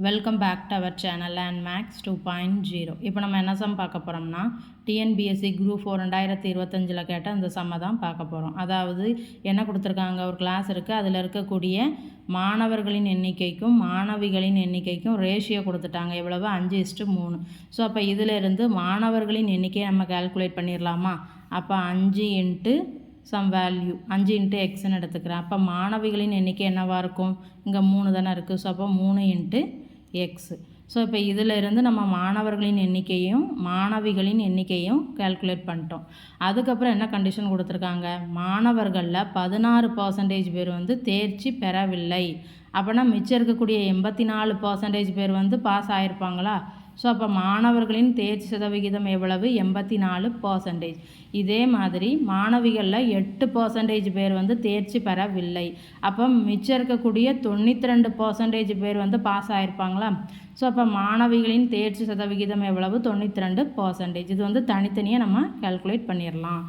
Welcome back to our channel learn maths 2.0. இப்போ நம்ம என்ன சம் பார்க்க போகிறோம்னா டிஎன்பிஎஸ்சி குரூப் 4 2025 கேட்ட அந்த சம்மை தான் பார்க்க போகிறோம். அதாவது என்ன கொடுத்துருக்காங்க, ஒரு கிளாஸ் இருக்குது, அதில் இருக்கக்கூடிய மாணவர்களின் எண்ணிக்கைக்கும் மாணவிகளின் எண்ணிக்கைக்கும் ரேஷியோ கொடுத்துட்டாங்க. எவ்வளவு? 5:3. ஸோ அப்போ இதிலிருந்து மாணவர்களின் எண்ணிக்கையை நம்ம கால்குலேட் பண்ணிடலாமா? அப்போ 5 இன்ட்டு சம் வேல்யூ 5 இன்ட்டு எக்ஸ்ன்னு எடுத்துக்கிறேன். அப்போ மாணவிகளின் எண்ணிக்கை என்னவாக இருக்கும்? இங்கே 3 தானே இருக்குது. ஸோ அப்போ 3 இன்ட்டு எக்ஸ். ஸோ இப்போ இதில் இருந்து நம்ம மாணவர்களின் எண்ணிக்கையும் மாணவிகளின் எண்ணிக்கையும் கால்குலேட் பண்ணிட்டோம். அதுக்கப்புறம் என்ன கண்டிஷன் கொடுத்துருக்காங்க, மாணவர்களில் 16% பேர் தேர்ச்சி பெறவில்லை. அப்போனா மிச்சம் இருக்கக்கூடிய 84% பேர் பாஸ் ஆகிருப்பாங்களா? ஸோ அப்போ மாணவர்களின் தேர்ச்சி சதவிகிதம் எவ்வளவு? 84%. இதே மாதிரி மாணவிகளில் 8% பேர் தேர்ச்சி பெறவில்லை. அப்போ மிச்சம் இருக்கக்கூடிய 92% பேர் பாஸ் ஆகிருப்பாங்களா? ஸோ அப்போ மாணவிகளின் தேர்ச்சி சதவிகிதம் எவ்வளவு? 92%. இது தனித்தனியாக நம்ம கால்குலேட் பண்ணிடலாம்.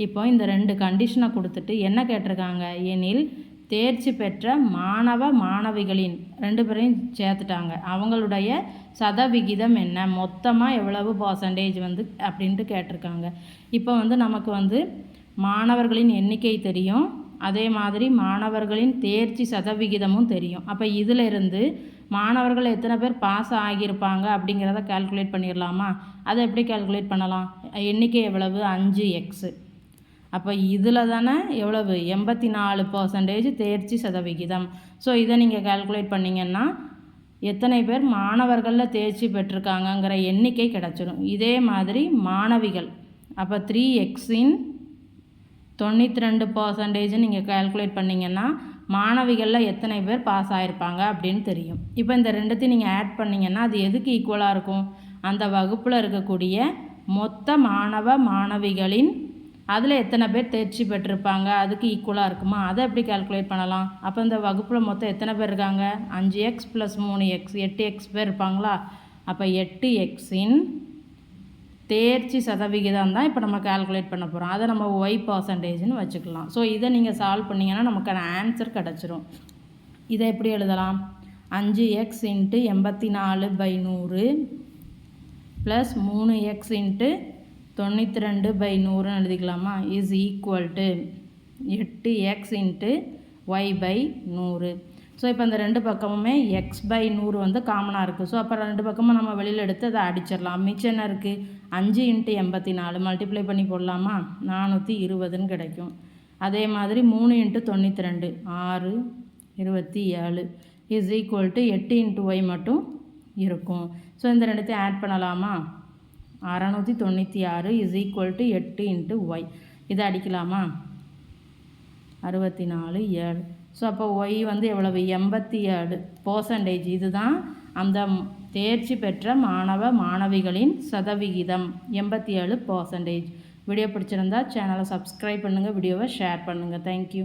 இப்போ இந்த 2 கண்டிஷனை கொடுத்துட்டு என்ன கேட்டிருக்காங்க எனில், தேர்ச்சி பெற்ற மாணவ மாணவிகளின் 2 பேரையும் சேர்த்துட்டாங்க, அவங்களுடைய சதவிகிதம் என்ன, மொத்தமாக எவ்வளவு பர்சன்டேஜ் அப்படின்ட்டு கேட்டிருக்காங்க. இப்போ நமக்கு மாணவர்களின் எண்ணிக்கை தெரியும், அதே மாதிரி மாணவர்களின் தேர்ச்சி சதவிகிதமும் தெரியும். அப்போ இதில் இருந்து மாணவர்கள் எத்தனை பேர் பாஸ் ஆகியிருப்பாங்க அப்படிங்கிறத கால்குலேட் பண்ணிடலாமா? அதை எப்படி கால்குலேட் பண்ணலாம்? எண்ணிக்கை எவ்வளவு? 5x. அப்போ இதில் தானே எவ்வளவு? 84% தேர்ச்சி சதவிகிதம். ஸோ இதை நீங்கள் கால்குலேட் பண்ணிங்கன்னா எத்தனை பேர் மாணவர்களில் தேர்ச்சி பெற்றிருக்காங்கங்கிற எண்ணிக்கை கிடச்சிடும். இதே மாதிரி மாணவிகள், அப்போ 3xன் 92% நீங்கள் கால்குலேட் பண்ணிங்கன்னா மாணவிகளில் எத்தனை பேர் பாஸ் ஆகிருப்பாங்க அப்படின்னு தெரியும். இப்போ இந்த ரெண்டுத்தையும் நீங்கள் ஆட் பண்ணிங்கன்னா அது எதுக்கு ஈக்குவலாக இருக்கும்? அந்த வகுப்பில் இருக்கக்கூடிய மொத்த மாணவ மாணவிகளின் அதில் எத்தனை பேர் தேர்ச்சி பெற்றிருப்பாங்க அதுக்கு ஈக்குவலாக இருக்குமா? அதை எப்படி கால்குலேட் பண்ணலாம்? அப்போ இந்த வகுப்பில் மொத்தம் எத்தனை பேர் இருக்காங்க? 5x + 3x 8x பேர் இருப்பாங்களா? அப்போ 8xன் தேர்ச்சி சதவிகிதம் தான் இப்போ நம்ம கால்குலேட் பண்ண போகிறோம். அதை நம்ம y%ன்னு வச்சுக்கலாம். ஸோ இதை நீங்கள் சால்வ் பண்ணிங்கன்னா நமக்கான ஆன்சர் கிடச்சிரும். இதை எப்படி எழுதலாம்? 5x × 84/100 ப்ளஸ் 3x × 92/100 எழுதிக்கலாமா? Is equal to 8x × y/100. So இப்போ இந்த 2 பக்கமுமே x/100 காமனாக இருக்குது. ஸோ அப்போ 2 பக்கமும் நம்ம வெளியில் எடுத்து அதை அடிச்சிடலாம். மிச்சம் என்ன இருக்குது? 5 × 84 மல்டிப்ளை பண்ணி போடலாமா? 420ன்னு கிடைக்கும். அதே மாதிரி 3 × 92 627 இஸ் ஈக்குவல் டு 8 × y மட்டும் இருக்கும். ஸோ இந்த ரெண்டுத்தையும் ஆட் பண்ணலாமா? 696 இஸ் ஈக்குவல் டு 8 × y. இதை அடிக்கலாமா? 64 ஸோ அப்போ y எவ்வளவு? 87%. இதுதான் அந்த தேர்ச்சி பெற்ற மாணவ மாணவிகளின் சதவிகிதம் 87%. வீடியோ பிடிச்சிருந்தா சேனலை சப்ஸ்கிரைப் பண்ணுங்கள், வீடியோவை ஷேர் பண்ணுங்கள். தேங்க்யூ.